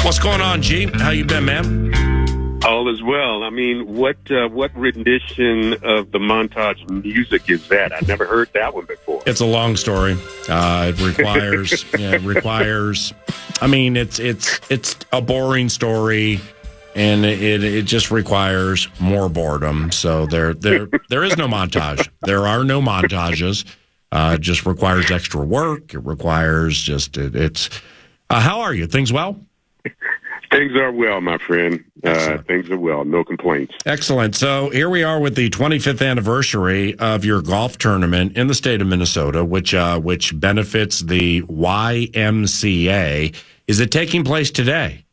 What's going on, G? How you been, man? All is well. I mean, what rendition of the montage music is that? I've never heard that one before. It's a long story. It requires. I mean, it's a boring story, and it just requires more boredom. So there is no montage. There are no montages. It just requires extra work. It requires it's. How are you? Things well? Things are well, my friend. Things are well. No complaints. Excellent. So here we are with the 25th anniversary of your golf tournament in the state of Minnesota, which benefits the YMCA. Is it taking place today?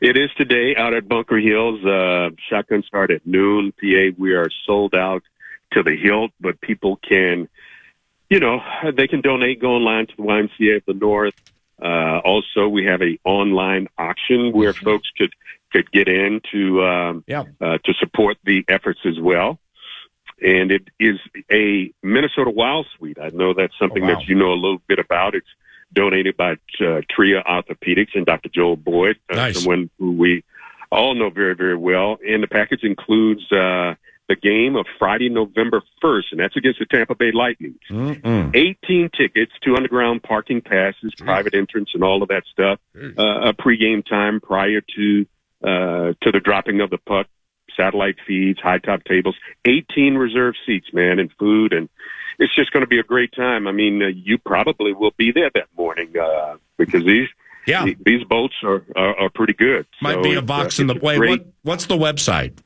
It is today out at Bunker Hills. Shotgun start at noon. PA, we are sold out to the hilt, but people can, they can donate, go online to the YMCA of the North. Also, we have a online auction where folks could get in to support the efforts as well. And it is a Minnesota Wild Suite. I know that's something that you know a little bit about. It's donated by Tria Orthopedics and Dr. Joel Boyd, someone who we all know very, very well. And the package includes the game of Friday, November 1st, and that's against the Tampa Bay Lightning. 18 tickets, 2 underground parking passes, private entrance, and all of that stuff. A pregame time prior to the dropping of the puck, satellite feeds, high top tables, 18 reserved seats, man, and food, and it's just going to be a great time. I mean, you probably will be there that morning because these boats are pretty good. Might be a box in the way. What's the website?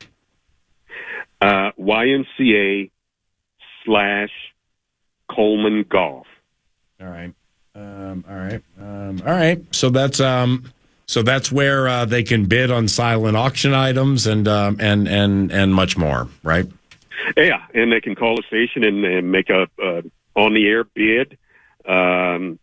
YMCA/Coleman Golf. All right. All right. So that's where they can bid on silent auction items and much more, right? Yeah, and they can call the station and make a on the air bid. All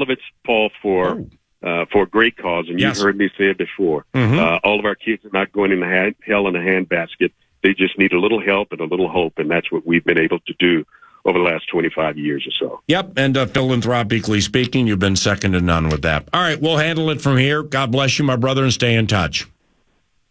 of it's, Paul, for a great cause, and you've heard me say it before. All of our kids are not going in hell in a handbasket. They just need a little help and a little hope, and that's what we've been able to do over the last 25 years or so. Yep, and philanthropically speaking, you've been second to none with that. All right, we'll handle it from here. God bless you, my brother, and stay in touch.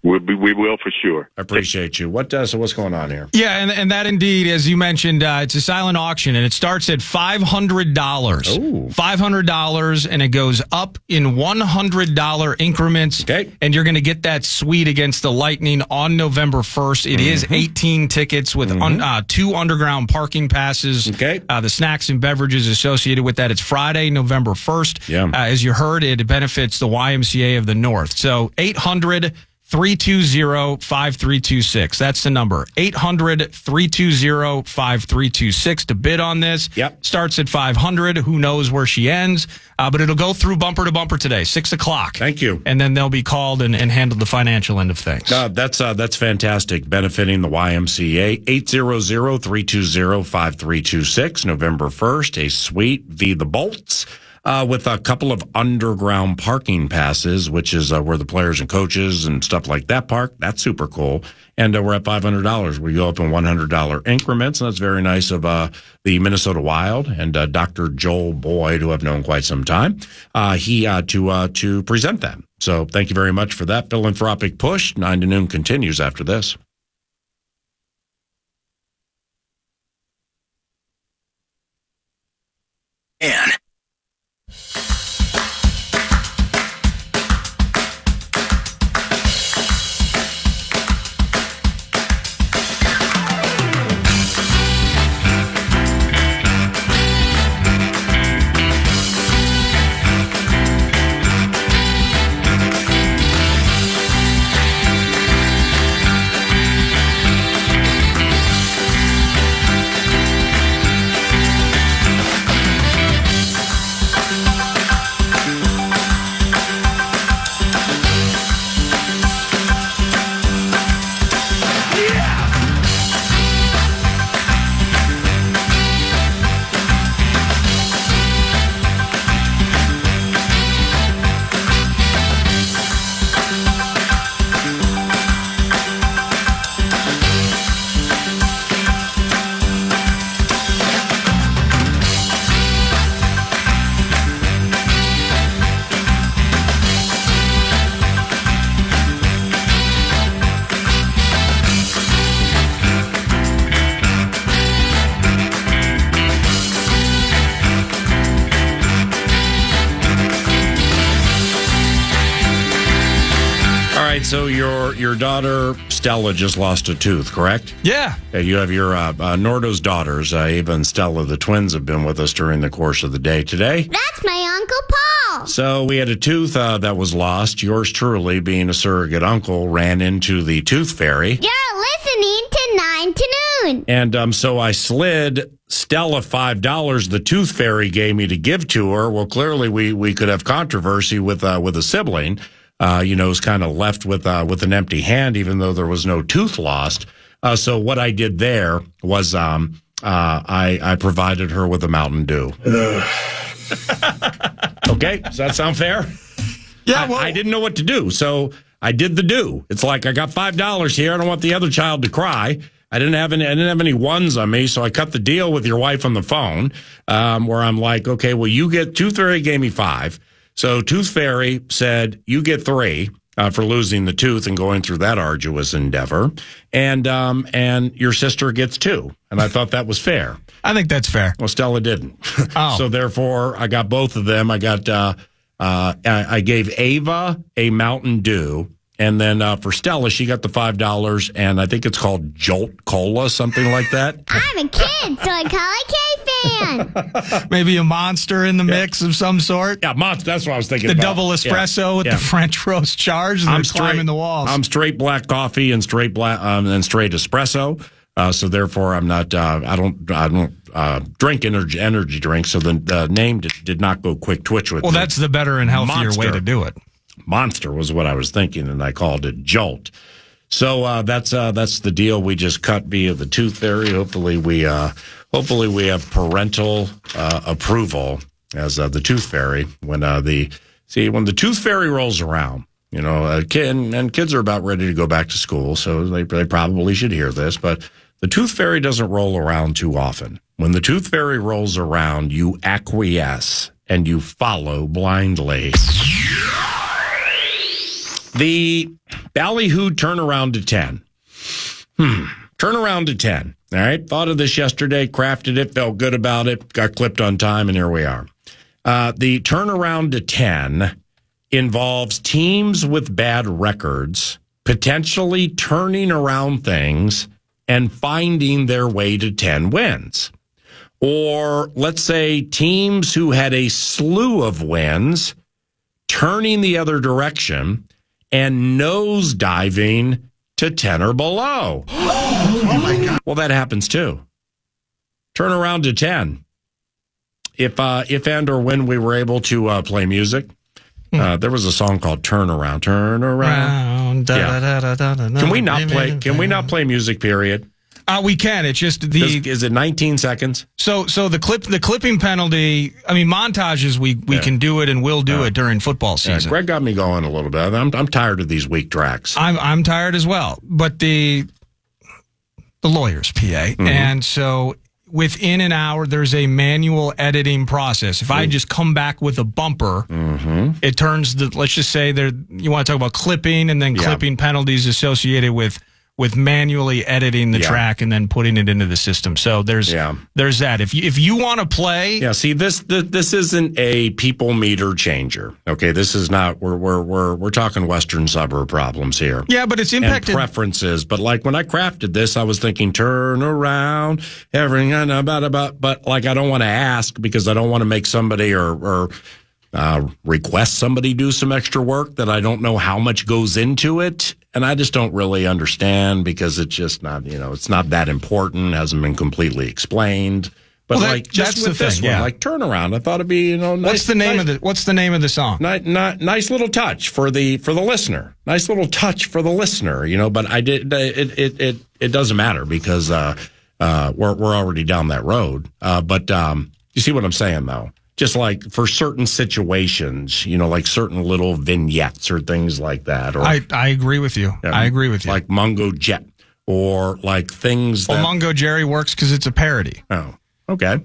We will for sure. I appreciate you. So what's going on here? Yeah, and that indeed, as you mentioned, it's a silent auction, and it starts at $500. $500, and it goes up in $100 increments. Okay. And you're going to get that suite against the Lightning on November 1st. It is 18 tickets with 2 underground parking passes. Okay. The snacks and beverages associated with that. It's Friday, November 1st. Yeah. As you heard, it benefits the YMCA of the North. So 800-320-5326. That's the number. 800-320-5326 to bid on this. Yep. Starts at $500. Who knows where she ends? But it'll go through bumper to bumper today, 6 o'clock. Thank you. And then they'll be called and handle the financial end of things. That's fantastic. Benefiting the YMCA. 800-320-5326. November 1st, a suite via the Bolts. With a couple of underground parking passes, which is where the players and coaches and stuff like that park. That's super cool. And we're at $500. We go up in $100 increments, and that's very nice of the Minnesota Wild and Dr. Joel Boyd, who I've known quite some time. To present that. So thank you very much for that philanthropic push. 9 to noon continues after this. And right, so your daughter Stella just lost a tooth, correct? Yeah. You have your Nordo's daughters, Ava and Stella, the twins, have been with us during the course of the day today. That's my Uncle Paul. So we had a tooth that was lost. Yours truly, being a surrogate uncle, ran into the tooth fairy. You're listening to 9 to Noon. And so I slid Stella $5 the tooth fairy gave me to give to her. Well, clearly we could have controversy with a sibling. Was kind of left with an empty hand, even though there was no tooth lost. So what I did there was I provided her with a Mountain Dew. Okay, does that sound fair? Yeah, well, I didn't know what to do, so I did the do. It's like I got $5 here. I don't want the other child to cry. I didn't have any ones on me, so I cut the deal with your wife on the phone, where I'm like, okay, well, you get Tooth Fairy gave me $5. So Tooth Fairy said, you get $3 for losing the tooth and going through that arduous endeavor. And your sister gets $2. And I thought that was fair. I think that's fair. Well, Stella didn't. Oh. So therefore, I got both of them. I got, I gave Ava a Mountain Dew. And then for Stella, she got the $5, and I think it's called Jolt Cola, something like that. I'm a kid, so I call it KFAN. Maybe a Monster in the mix of some sort. Yeah, Monster. That's what I was thinking The about. double espresso with the French roast charge, and they're climbing the walls. I'm straight black coffee and straight espresso. So therefore, I'm not. I don't drink energy drinks. So the name did not go quick twitch with. Well, that's the better and healthier way to do it. Monster was what I was thinking, and I called it Jolt. So that's the deal. We just cut via the Tooth Fairy. Hopefully we have parental approval as the Tooth Fairy when the Tooth Fairy rolls around. Kids are about ready to go back to school, so they probably should hear this. But the Tooth Fairy doesn't roll around too often. When the Tooth Fairy rolls around, you acquiesce and you follow blindly. The ballyhoo turnaround to 10. Turnaround to 10. All right. Thought of this yesterday, crafted it, felt good about it, got clipped on time, and here we are. The turnaround to 10 involves teams with bad records potentially turning around things and finding their way to 10 wins. Or let's say teams who had a slew of wins turning the other direction and nosediving to 10 or below. Oh my God. Well, that happens too. Turn around to 10. If and or when we were able to play music, there was a song called Turn Around. Turn Around. Can we not play music, period? We can. It's just is it 19 seconds? So the clipping penalty. I mean, montages we can do it and will do it during football season. Greg got me going a little bit. I'm tired of these weak tracks. I'm tired as well. But the lawyer's PA, and so within an hour there's a manual editing process. If I just come back with a bumper, it turns let's just say you want to talk about clipping and then clipping penalties associated with manually editing the track and then putting it into the system. So there's that. If you want to play, see this isn't a people meter changer. Okay, this is not. We're talking Western suburb problems here. Yeah, but it's impacted and preferences. But like when I crafted this, I was thinking turn around, everything about. But like I don't want to ask because I don't want to make somebody or request somebody do some extra work that I don't know how much goes into it. And I just don't really understand because it's just not, it's not that important, hasn't been completely explained. But just with this one, like turnaround, I thought it'd be, nice. What's the name of the song? Nice little touch for the listener. Nice little touch for the listener, but I did, it doesn't matter because, we're already down that road. But you see what I'm saying though? Just like for certain situations, like certain little vignettes or things like that. Or I agree with you. I agree with you. Like Mungo Jet or like things that... Well, Mungo Jerry works because it's a parody. Oh, okay.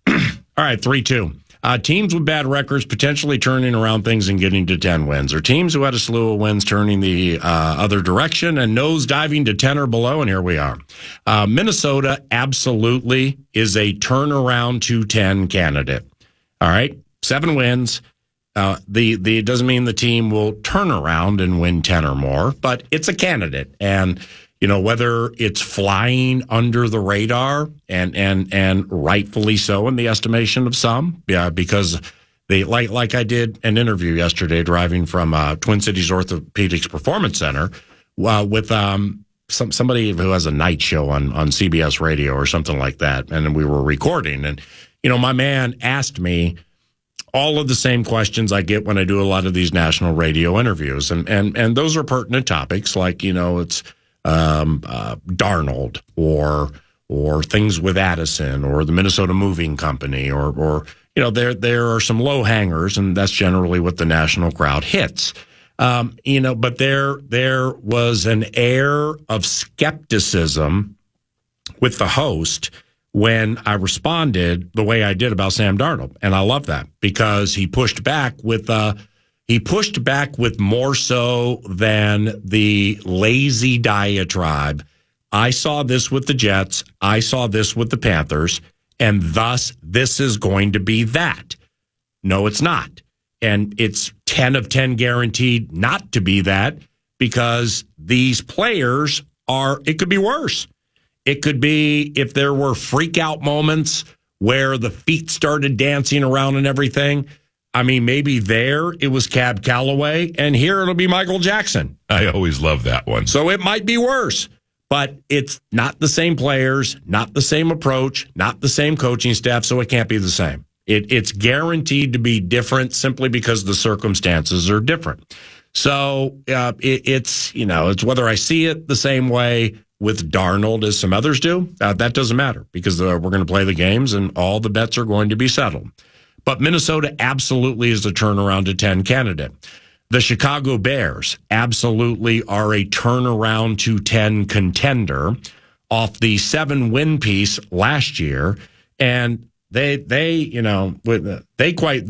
All right, 3-2. Teams with bad records potentially turning around things and getting to 10 wins. Or teams who had a slew of wins turning the other direction and nosediving to 10 or below. And here we are. Minnesota absolutely is a turnaround to 10 candidate. All right, 7 wins. It doesn't mean the team will turn around and win 10 or more, but it's a candidate. And, whether it's flying under the radar and rightfully so in the estimation of some, because they like I did an interview yesterday driving from Twin Cities Orthopedics Performance Center with somebody who has a night show on CBS radio or something like that. And we were recording. And, my man asked me all of the same questions I get when I do a lot of these national radio interviews. And those are pertinent topics like, it's Darnold or things with Addison or the Minnesota Moving Company or there are some low hangers, and that's generally what the national crowd hits. But there was an air of skepticism with the host when I responded the way I did about Sam Darnold. And I love that because he pushed back with more so than the lazy diatribe. I saw this with the Jets. I saw this with the Panthers. And thus, this is going to be that. No, it's not. And it's 10 of 10 guaranteed not to be that because these players it could be worse. It could be if there were freak out moments where the feet started dancing around and everything. I mean, maybe there it was Cab Calloway, and here it'll be Michael Jackson. I always love that one. So it might be worse, but it's not the same players, not the same approach, not the same coaching staff, so it can't be the same. It's guaranteed to be different simply because the circumstances are different. So it's whether I see it the same way with Darnold as some others do, that doesn't matter because we're going to play the games and all the bets are going to be settled. But Minnesota absolutely is a turnaround to 10 candidate. The Chicago Bears absolutely are a turnaround to 10 contender off the 7-win piece last year. And the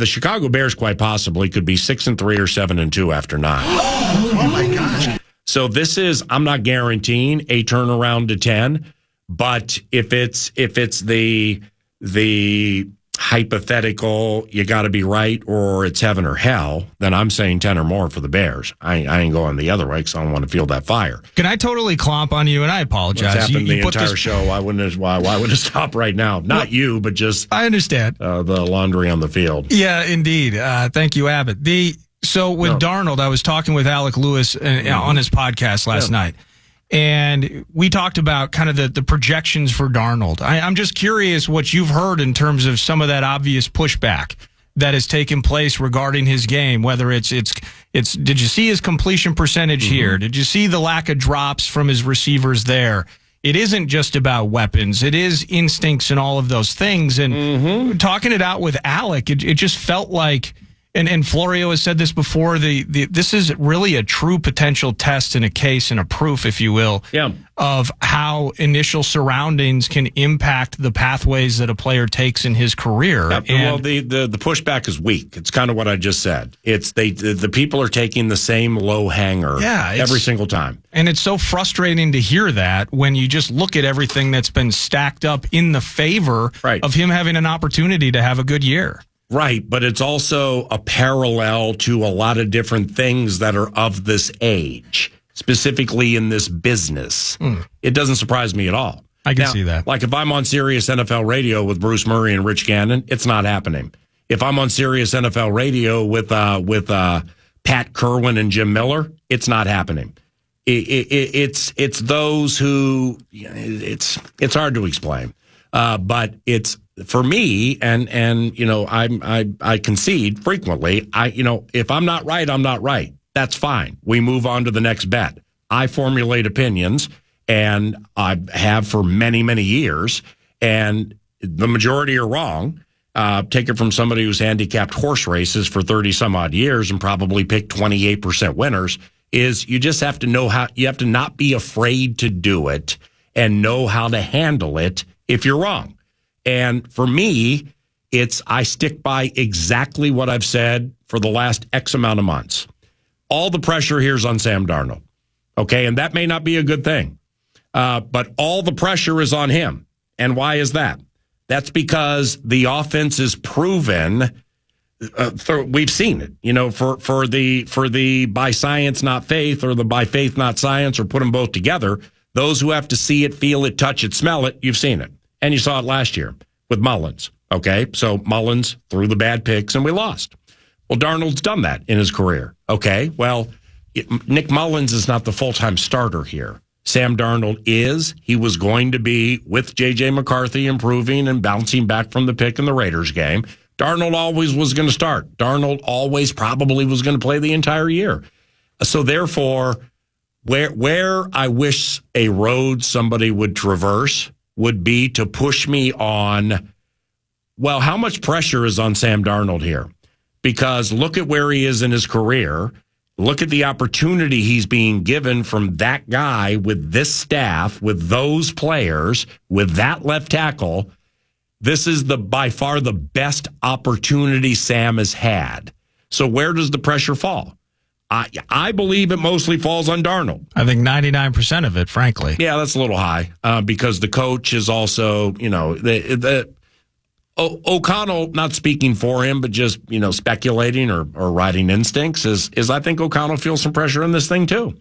Chicago Bears quite possibly could be 6-3 or 7-2 after 9. Oh my gosh. So I'm not guaranteeing a turnaround to 10, but if it's the hypothetical, you got to be right or it's heaven or hell, then I'm saying 10 or more for the Bears. I ain't going the other way because I don't want to feel that fire. Can I totally clomp on you? And I apologize. What's happened the entire show? Why would it stop right now? Not you, but just I understand the laundry on the field. Yeah, indeed. Thank you, Abbott. So with Darnold, I was talking with Alec Lewis on his podcast last night, and we talked about kind of the projections for Darnold. I'm just curious what you've heard in terms of some of that obvious pushback that has taken place regarding his game, whether it's did you see his completion percentage here? Did you see the lack of drops from his receivers there? It isn't just about weapons. It is instincts and all of those things. And talking it out with Alec, it just felt like, and Florio has said this before, this is really a true potential test and a case and a proof, if you will, of how initial surroundings can impact the pathways that a player takes in his career. Well, the pushback is weak. It's kind of what I just said. It's the people are taking the same low hanger every single time. And it's so frustrating to hear that when you just look at everything that's been stacked up in the favor of him having an opportunity to have a good year. Right, but it's also a parallel to a lot of different things that are of this age, specifically in this business. It doesn't surprise me at all. I can see that. Like if I'm on Sirius NFL Radio with Bruce Murray and Rich Gannon, it's not happening. If I'm on Sirius NFL Radio with Pat Kerwin and Jim Miller, it's not happening. It's those who it's hard to explain, but it's. For me, and I concede frequently. If I'm not right, I'm not right. That's fine. We move on to the next bet. I formulate opinions, and I have for many, many years, and the majority are wrong. Take it from somebody who's handicapped horse races for 30 some odd years and probably picked 28% winners. Is you just have to know how. You have to not be afraid to do it and know how to handle it if you're wrong. And for me, I stick by exactly what I've said for the last X amount of months. All the pressure here is on Sam Darnold. Okay, and that may not be a good thing. But all the pressure is on him. And why is that? That's because the offense is proven we've seen it, for the by science, not faith, or the by faith, not science, or put them both together. Those who have to see it, feel it, touch it, smell it, you've seen it. And you saw it last year with Mullins. Okay. So Mullins threw the bad picks and we lost. Well, Darnold's done that in his career. Okay. Well, Nick Mullins is not the full-time starter here. Sam Darnold is. He was going to be with J.J. McCarthy improving and bouncing back from the pick in the Raiders game. Darnold always was going to start. Darnold always probably was going to play the entire year. So therefore, where I wish a road somebody would traverse would be to push me on, well, how much pressure is on Sam Darnold here? Because look at where he is in his career. Look at the opportunity he's being given from that guy with this staff, with those players, with that left tackle. This is by far the best opportunity Sam has had. So where does the pressure fall? I believe it mostly falls on Darnold. I think 99% of it, frankly. Yeah, that's a little high because the coach is also, O'Connell, not speaking for him, but just, speculating or riding instincts is I think O'Connell feels some pressure in this thing too.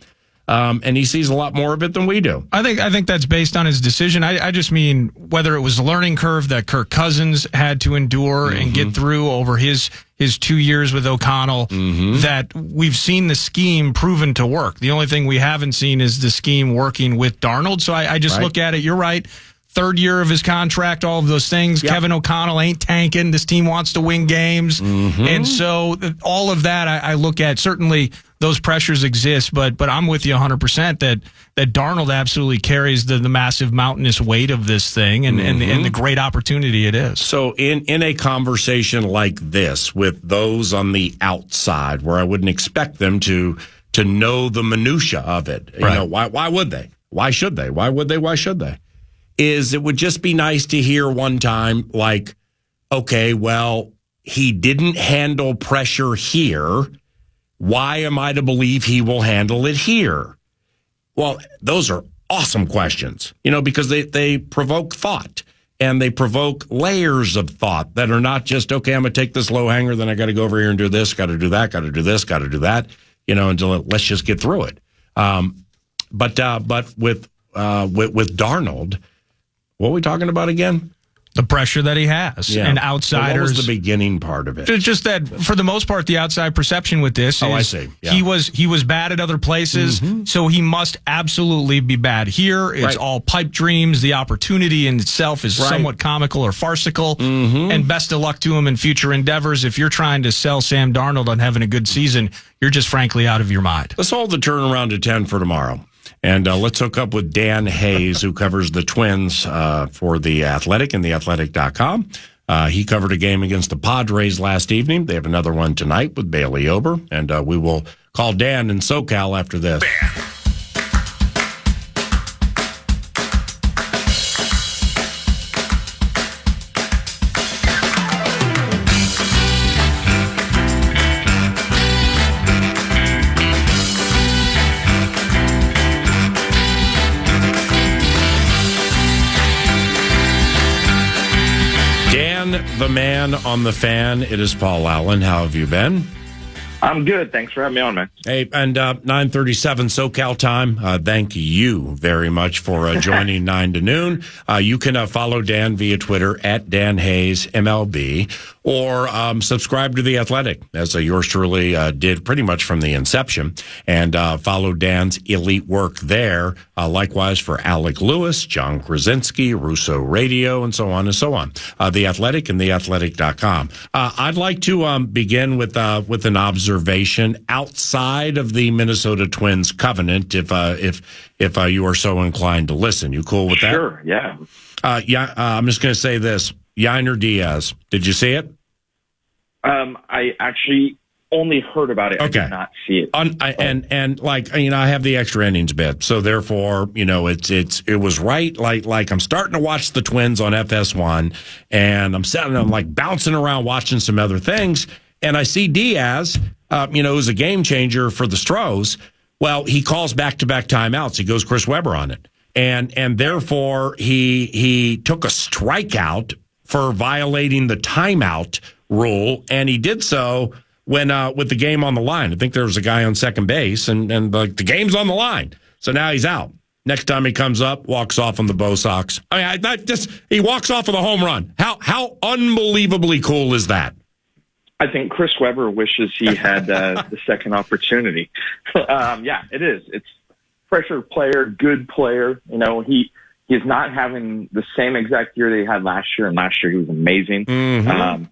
And he sees a lot more of it than we do. I think that's based on his decision. I just mean whether it was the learning curve that Kirk Cousins had to endure and get through over his 2 years with O'Connell, that we've seen the scheme proven to work. The only thing we haven't seen is the scheme working with Darnold. So I just look at it. You're right. Third year of his contract, all of those things. Yep. Kevin O'Connell ain't tanking. This team wants to win games. And so all of that I look at. Certainly those pressures exist, but I'm with you 100% that Darnold absolutely carries the massive mountainous weight of this thing and the great opportunity it is. So in a conversation like this with those on the outside where I wouldn't expect them to know the minutia of it, why would they? Why should they? Why would they? Why should they? It would just be nice to hear one time, like, okay, well, he didn't handle pressure here. Why am I to believe he will handle it here? Well, those are awesome questions, because they provoke thought and they provoke layers of thought that are not just, okay, I'm going to take this low hanger, then I got to go over here and do this, got to do that, got to do this, got to do that, until let's just get through it. But with Darnold, what are we talking about again? The pressure that he has and outsiders. So what was the beginning part of it? Just that, for the most part, the outside perception with this is I see. Yeah. He was bad at other places, so he must absolutely be bad here. It's all pipe dreams. The opportunity in itself is somewhat comical or farcical. And best of luck to him in future endeavors. If you're trying to sell Sam Darnold on having a good season, you're just frankly out of your mind. Let's hold the turnaround to 10 for tomorrow. And let's hook up with Dan Hayes, who covers the Twins for The Athletic and theathletic.com. He covered a game against the Padres last evening. They have another one tonight with Bailey Ober. And we will call Dan in SoCal after this. The man on the fan. It is Paul Allen. How have you been? I'm good. Thanks for having me on, man. Hey, and 9:37 SoCal time. Thank you very much for joining 9 to noon. You can follow Dan via Twitter at Dan Hayes MLB, or subscribe to The Athletic, as yours truly did pretty much from the inception, and follow Dan's elite work there. Likewise for Alec Lewis, John Krasinski, Russo Radio, and so on and so on. The Athletic and theathletic.com. I'd like to begin with an observation outside of the Minnesota Twins covenant, if you are so inclined to listen. You cool with that? Sure, yeah. I'm just going to say this. Yainer Diaz, did you see it? I actually only heard about it. Okay. I did not see it. I have the extra innings bit, so therefore, it was right. Like I'm starting to watch the Twins on FS1, and I'm like bouncing around watching some other things, and I see Diaz, who's a game changer for the Stros. Well, he calls back-to-back timeouts. He goes Chris Webber on it, and therefore he took a strikeout for violating the timeout rule, and he did so when with the game on the line. I think there was a guy on second base, and the game's on the line, so now he's out. Next time he comes up, walks off on the Bo Sox. I mean, he walks off with a home run. How unbelievably cool is that? I think Chris Webber wishes he had the second opportunity. Yeah, it is. It's pressure player, good player. You know, he's not having the same exact year that he had last year, and last year he was amazing. Mm-hmm.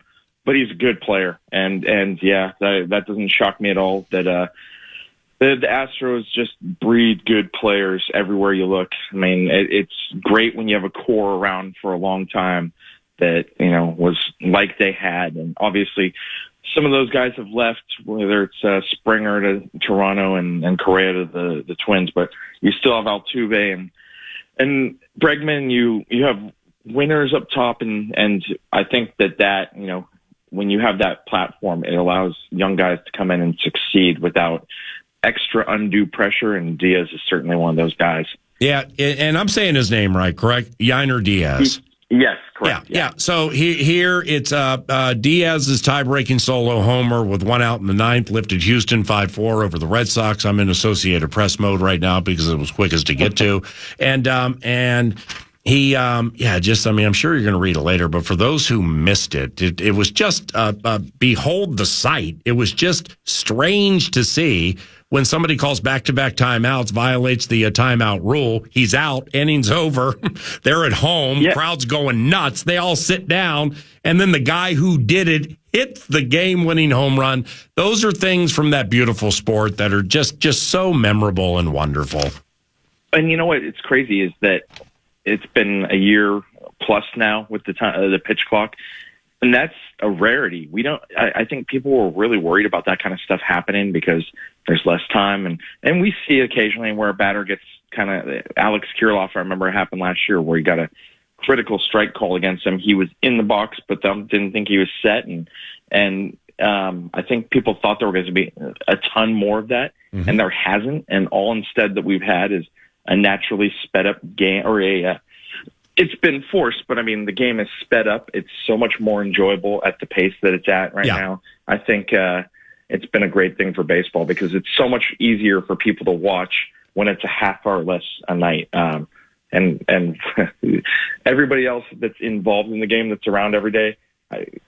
But he's a good player, and yeah, that doesn't shock me at all that the Astros just breed good players everywhere you look. I mean, it's great when you have a core around for a long time that, you know, was like they had. And obviously some of those guys have left, whether it's Springer to Toronto and Correa to the Twins, but you still have Altuve and Bregman. You have winners up top, and I think that, you know, when you have that platform, it allows young guys to come in and succeed without extra undue pressure, and Diaz is certainly one of those guys. Yeah, and I'm saying his name right, correct? Yainer Diaz. Yes, correct. Yeah. So here it's Diaz's tie-breaking solo homer with one out in the ninth lifted Houston 5-4 over the Red Sox. I'm in Associated Press mode right now because it was quickest to get to, and he, I'm sure you're going to read it later, but for those who missed it was just behold the sight. It was just strange to see. When somebody calls back-to-back timeouts, violates the timeout rule, he's out, innings over, they're at home, Crowd's going nuts, they all sit down, and then the guy who did it hits the game-winning home run. Those are things from that beautiful sport that are just so memorable and wonderful. And you know what? It's crazy is that it's been a year plus now with the pitch clock. And that's a rarity. I think people were really worried about that kind of stuff happening because there's less time. And we see occasionally where a batter gets kind of, Alex Kirilloff, I remember it happened last year where he got a critical strike call against him. He was in the box, but didn't think he was set. And I think people thought there were going to be a ton more of that. Mm-hmm. And there hasn't. And all instead that we've had is a naturally sped up game, or it's been forced, but I mean, the game is sped up. It's so much more enjoyable at the pace that it's at right now. I think it's been a great thing for baseball because it's so much easier for people to watch when it's a half hour less a night. And everybody else that's involved in the game that's around every day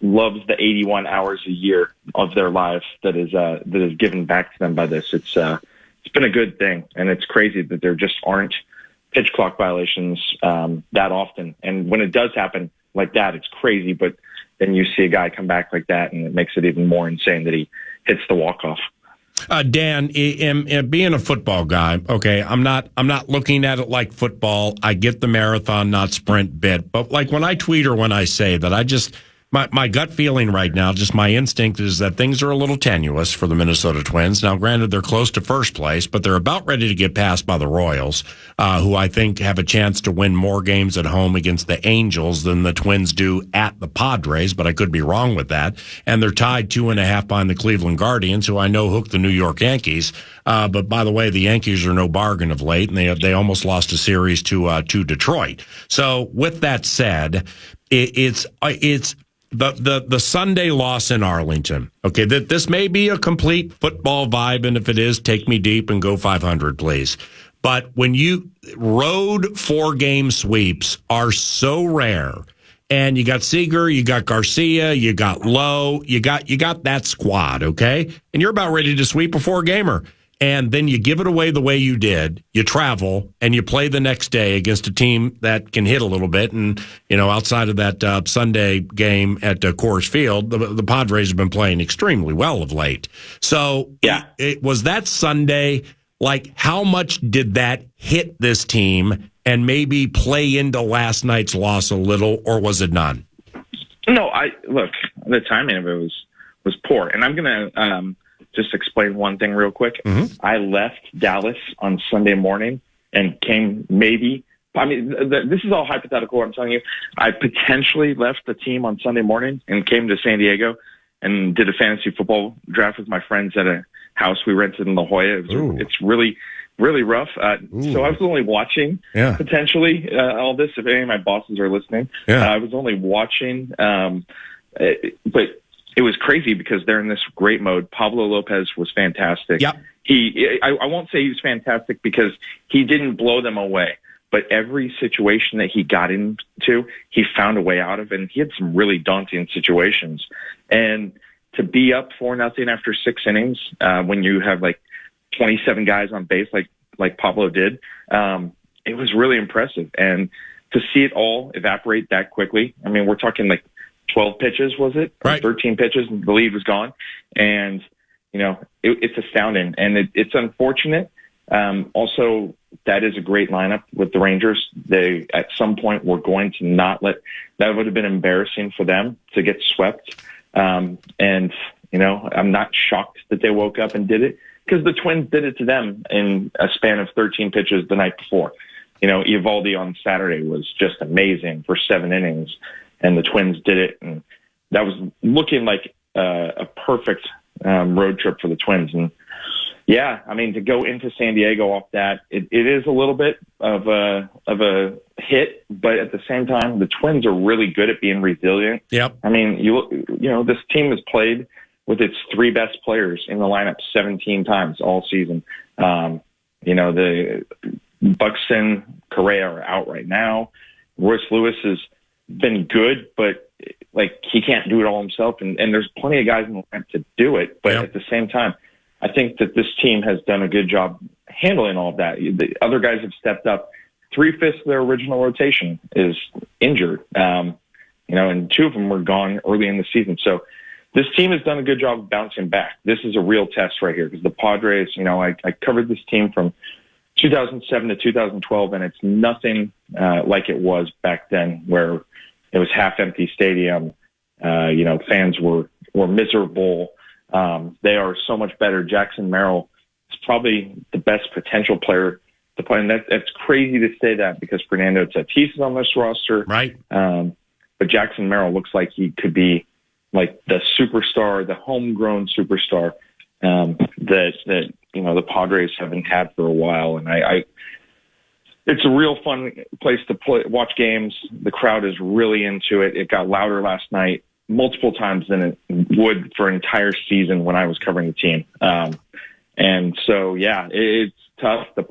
loves the 81 hours a year of their life that is given back to them by this. It's been a good thing, and it's crazy that there just aren't pitch clock violations that often. And when it does happen like that, it's crazy. But then you see a guy come back like that, and it makes it even more insane that he hits the walk-off. Dan, being a football guy, okay, I'm not looking at it like football. I get the marathon, not sprint bit. But like when I tweet or when I say that, I just... My gut feeling right now, just my instinct, is that things are a little tenuous for the Minnesota Twins. Now, granted, they're close to first place, but they're about ready to get passed by the Royals, who I think have a chance to win more games at home against the Angels than the Twins do at the Padres, but I could be wrong with that. And they're tied 2.5 behind the Cleveland Guardians, who I know hooked the New York Yankees. But by the way, the Yankees are no bargain of late, and they almost lost a series to Detroit. So with that said, it's the Sunday loss in Arlington. Okay, this may be a complete football vibe, and if it is, take me deep and go 500, please. But when road 4-game sweeps are so rare, and you got Seager, you got Garcia, you got Lowe, you got that squad, okay? And you're about ready to sweep a 4-gamer. And then you give it away the way you did. You travel and you play the next day against a team that can hit a little bit. And, you know, outside of that Sunday game at Coors Field, the Padres have been playing extremely well of late. So it was that Sunday, like, how much did that hit this team and maybe play into last night's loss a little, or was it none? No, look, the timing of it was poor. And I'm going to just explain one thing real quick. Mm-hmm. I left Dallas on Sunday morning and came this is all hypothetical, I'm telling you. I potentially left the team on Sunday morning and came to San Diego and did a fantasy football draft with my friends at a house we rented in La Jolla. It's really, really rough. So I was only watching potentially all this. If any of my bosses are listening, I was only watching. But it was crazy because they're in this great mode. Pablo Lopez was fantastic. Yep. I won't say he was fantastic because he didn't blow them away, but every situation that he got into, he found a way out of, and he had some really daunting situations. And to be up 4-0 after 6 innings, when you have like 27 guys on base, like Pablo did, it was really impressive. And to see it all evaporate that quickly, I mean, we're talking like 12 pitches, was it? Right. 13 pitches, and the lead was gone. And, it's astounding. And it's unfortunate. Also, that is a great lineup with the Rangers. They, at some point, were going to not let – that would have been embarrassing for them to get swept. And, I'm not shocked that they woke up and did it because the Twins did it to them in a span of 13 pitches the night before. Eovaldi on Saturday was just amazing for 7 innings, and the Twins did it. And that was looking like a perfect road trip for the Twins. And, yeah, I mean, to go into San Diego off that, it is a little bit of a hit, but at the same time, the Twins are really good at being resilient. Yep. I mean, this team has played with its 3 best players in the lineup 17 times all season. The Buxton, Correa are out right now. Royce Lewis has been good, but he can't do it all himself. And there's plenty of guys in the lineup to do it. But at the same time, I think that this team has done a good job handling all of that. The other guys have stepped up. 3/5 of their original rotation is injured. And 2 of them were gone early in the season. So this team has done a good job of bouncing back. This is a real test right here because the Padres, I covered this team from 2007 to 2012, and it's nothing like it was back then where it was half-empty stadium. Fans were miserable. They are so much better. Jackson Merrill is probably the best potential player to play, and that's crazy to say that because Fernando Tatis is on this roster. Right. But Jackson Merrill looks like he could be like the superstar, the homegrown superstar that the Padres haven't had for a while, and it's a real fun place to watch games. The crowd is really into it. It got louder last night multiple times than it would for an entire season when I was covering the team. And so, yeah, it's tough. The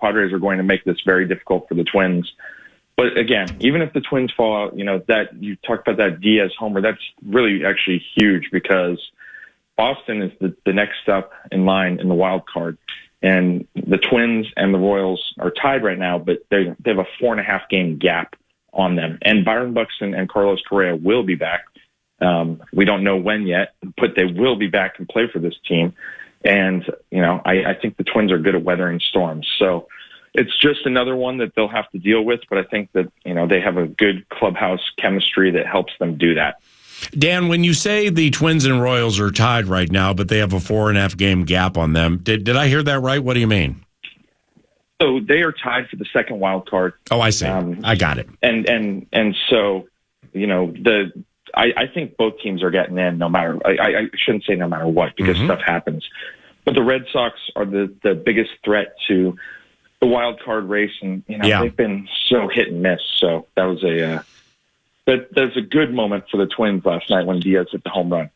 Padres are going to make this very difficult for the Twins. But again, even if the Twins fall out, that you talked about that Diaz homer, that's really actually huge because Boston is the next up in line in the wild card. And the Twins and the Royals are tied right now, but they have a 4.5 game gap on them. And Byron Buxton and Carlos Correa will be back. We don't know when yet, but they will be back and play for this team. And, I think the Twins are good at weathering storms. So it's just another one that they'll have to deal with. But I think that, they have a good clubhouse chemistry that helps them do that. Dan, when you say the Twins and Royals are tied right now, but they have a 4.5 game gap on them, did I hear that right? What do you mean? So they are tied for the second wild card. Oh, I see. I got it. And so, I think both teams are getting in no matter, I shouldn't say no matter what because stuff happens. But the Red Sox are the biggest threat to the wild card race. And, they've been so hit and miss. So that was that's a good moment for the Twins last night when Diaz hit the home run.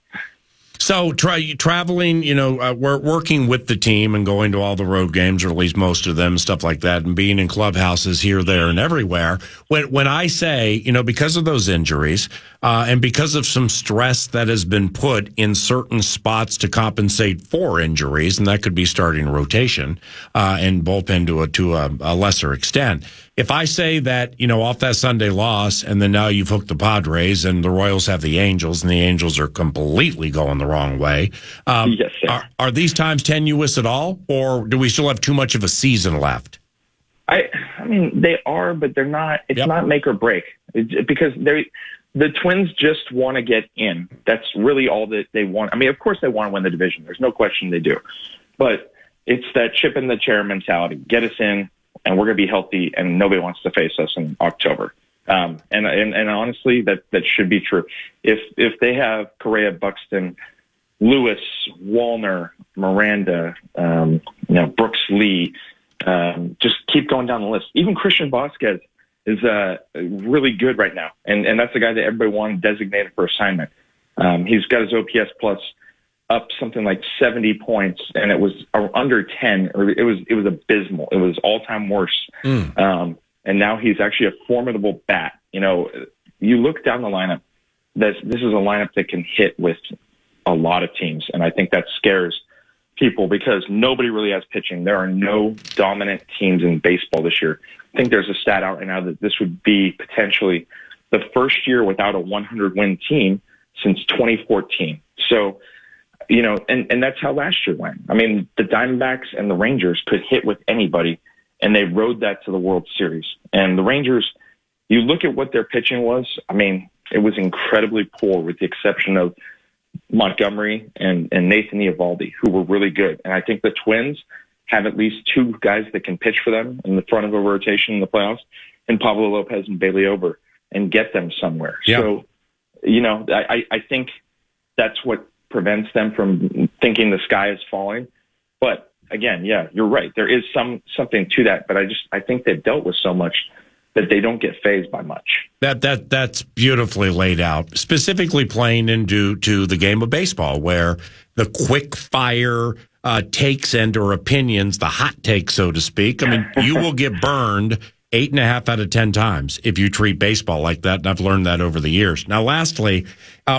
So traveling, we're working with the team and going to all the road games, or at least most of them, stuff like that, and being in clubhouses here, there, and everywhere. When I say, because of those injuries and because of some stress that has been put in certain spots to compensate for injuries, and that could be starting rotation and bullpen to a lesser extent. If I say that, off that Sunday loss, and then now you've hooked the Padres and the Royals have the Angels, and the Angels are completely going the wrong way, yes, are these times tenuous at all, or do we still have too much of a season left? I mean, they are, but they're not. It's not make or break because the Twins just want to get in. That's really all that they want. I mean, of course they want to win the division. There's no question they do, but it's that chip in the chair mentality. Get us in, and we're going to be healthy, and nobody wants to face us in October. And honestly, that should be true. If they have Correa, Buxton, Lewis, Wallner, Miranda, Brooks Lee, just keep going down the list. Even Christian Vasquez is really good right now, and that's the guy that everybody wanted designated for assignment. He's got his OPS plus up something like 70 points, and it was under 10, or it was abysmal. It was all-time worst. And now he's actually a formidable bat. You look down the lineup, this is a lineup that can hit with a lot of teams, and I think that scares people because nobody really has pitching. There are no dominant teams in baseball this year. I think there's a stat out right now that this would be potentially the first year without a 100-win team since 2014. So, and that's how last year went. I mean, the Diamondbacks and the Rangers could hit with anybody, and they rode that to the World Series. And the Rangers, you look at what their pitching was, I mean, it was incredibly poor with the exception of Montgomery and Nathan Eovaldi, who were really good. And I think the Twins have at least two guys that can pitch for them in the front of a rotation in the playoffs, and Pablo Lopez and Bailey Ober, and get them somewhere. Yeah. So, I think that's what prevents them from thinking the sky is falling. But again, yeah, you're right. There is something to that, but I think they've dealt with so much that they don't get fazed by much. That's beautifully laid out, specifically playing into the game of baseball, where the quick fire takes and/or opinions, the hot take, so to speak. I mean, you will get burned 8.5 out of 10 times if you treat baseball like that, and I've learned that over the years. Now, lastly,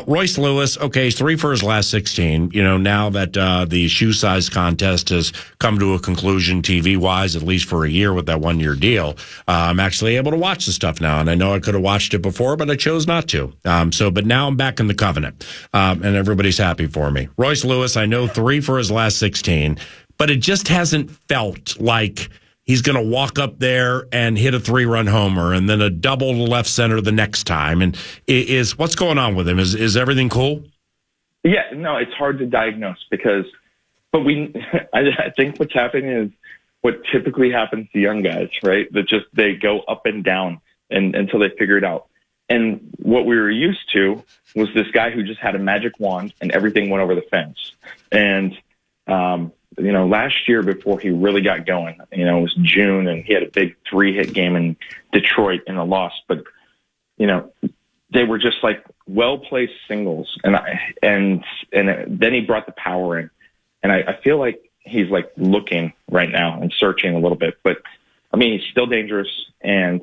Royce Lewis, okay, he's 3 for his last 16. Now that the shoe size contest has come to a conclusion TV-wise, at least for a year with that 1-year deal, I'm actually able to watch the stuff now, and I know I could have watched it before, but I chose not to. But now I'm back in the covenant, and everybody's happy for me. Royce Lewis, I know 3 for his last 16, but it just hasn't felt like he's going to walk up there and hit a 3-run homer and then a double to left center the next time. And what's going on with him? Is everything cool? Yeah, no, it's hard to diagnose I think what's happening is what typically happens to young guys, right? That just, they go up and down until they figure it out. And what we were used to was this guy who just had a magic wand and everything went over the fence. And, last year before he really got going, it was June and he had a big 3-hit game in Detroit in a loss, but, they were just like well-placed singles. And then he brought the power in. And I feel like he's like looking right now and searching a little bit, but I mean, he's still dangerous. And,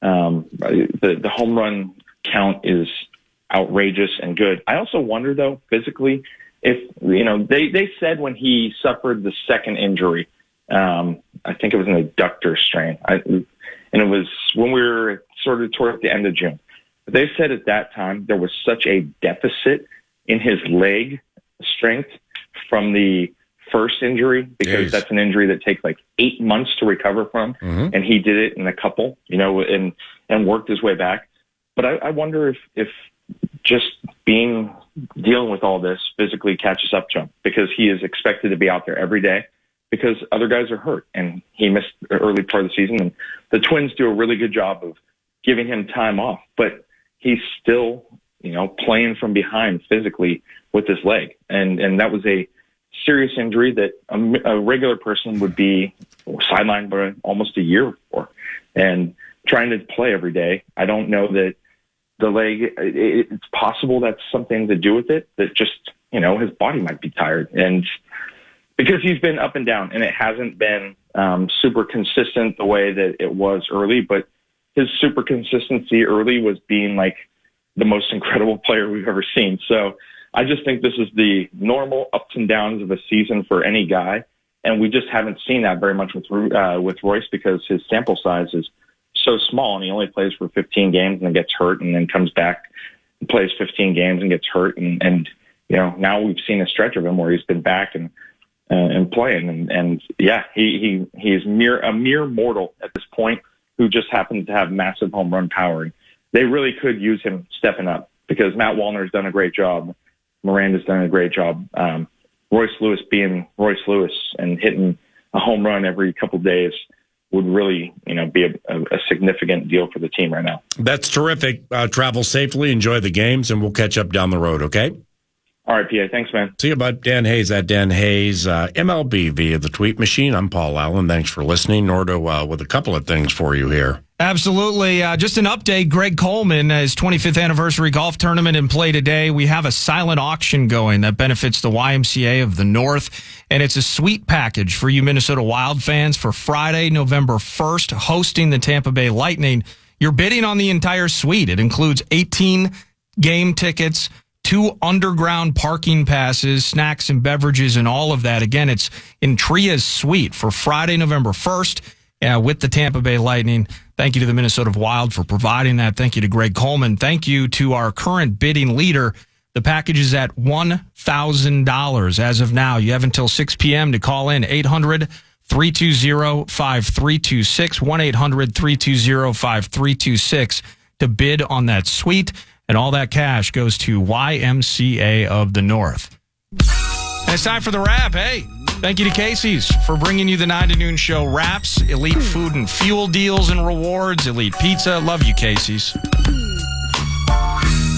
the home run count is outrageous and good. I also wonder though, physically, if, they said when he suffered the second injury, I think it was an adductor strain. And it was when we were sort of toward the end of June. But they said at that time there was such a deficit in his leg strength from the first injury, because that's an injury that takes like 8 months to recover from. Mm-hmm. And he did it in a couple, and worked his way back. But I wonder if just dealing with all this physically catches up to him, because he is expected to be out there every day because other guys are hurt, and he missed the early part of the season. And the Twins do a really good job of giving him time off, but he's still, playing from behind physically with his leg. And that was a serious injury that a regular person would be sidelined for almost a year for. And trying to play every day, I don't know that the leg, it's possible that's something to do with it, that just, his body might be tired. And because he's been up and down, and it hasn't been super consistent the way that it was early, but his super consistency early was being like the most incredible player we've ever seen. So I just think this is the normal ups and downs of a season for any guy. And we just haven't seen that very much with Royce, because his sample size is so small, and he only plays for 15 games and then gets hurt, and then comes back and plays 15 games and gets hurt. And now we've seen a stretch of him where he's been back and playing. And yeah, he is a mere mortal at this point, who just happens to have massive home run power. They really could use him stepping up, because Matt Wallner's done a great job. Miranda's done a great job. Royce Lewis being Royce Lewis and hitting a home run every couple of days would really, be a significant deal for the team right now. That's terrific. Travel safely, enjoy the games, and we'll catch up down the road, okay? All right, PA. Thanks, man. See you, bud. Dan Hayes at Dan Hayes. MLB via the tweet machine. I'm Paul Allen. Thanks for listening. Nordo with a couple of things for you here. Absolutely. Just an update. Greg Coleman, his 25th anniversary golf tournament in play today. We have a silent auction going that benefits the YMCA of the North, and it's a sweet package for you Minnesota Wild fans for Friday, November 1st, hosting the Tampa Bay Lightning. You're bidding on the entire suite. It includes 18 game tickets, 2 underground parking passes, snacks and beverages, and all of that. Again, it's in Tria's suite for Friday, November 1st. With the Tampa Bay Lightning. Thank you to the Minnesota Wild for providing that. Thank you to Greg Coleman. Thank you to our current bidding leader. The package is at $1,000 as of now. You have until 6 p.m. to call in 800-320-5326, 1-800-320-5326 to bid on that suite. And all that cash goes to YMCA of the North. And it's time for the wrap. Hey. Thank you to Casey's for bringing you the 9 to noon show wraps, elite food and fuel deals and rewards, elite pizza. Love you, Casey's.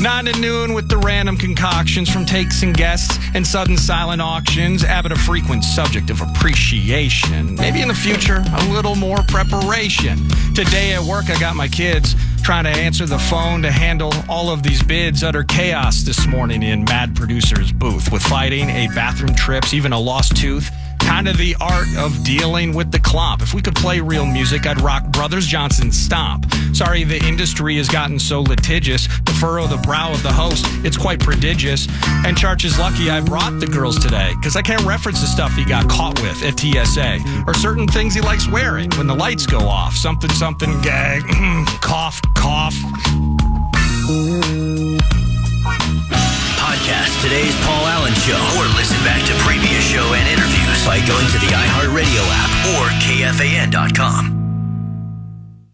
9 to noon with the random concoctions from takes and guests and sudden silent auctions. Abbott, a frequent subject of appreciation. Maybe in the future, a little more preparation. Today at work, I got my kids trying to answer the phone to handle all of these bids. Utter chaos this morning in Mad Producer's booth with fighting, 8 bathroom trips, even a lost tooth. Kind of the art of dealing with the clomp. If we could play real music, I'd rock Brothers Johnson's Stomp. Sorry, the industry has gotten so litigious to furrow the brow of the host. It's quite prodigious. And Charch is lucky I brought the girls today, because I can't reference the stuff he got caught with at TSA, or certain things he likes wearing when the lights go off. Something, gag, cough, cough. Podcast today's Paul Allen Show, or listen back to previous show and interviews by going to the iHeartRadio app or KFAN.com.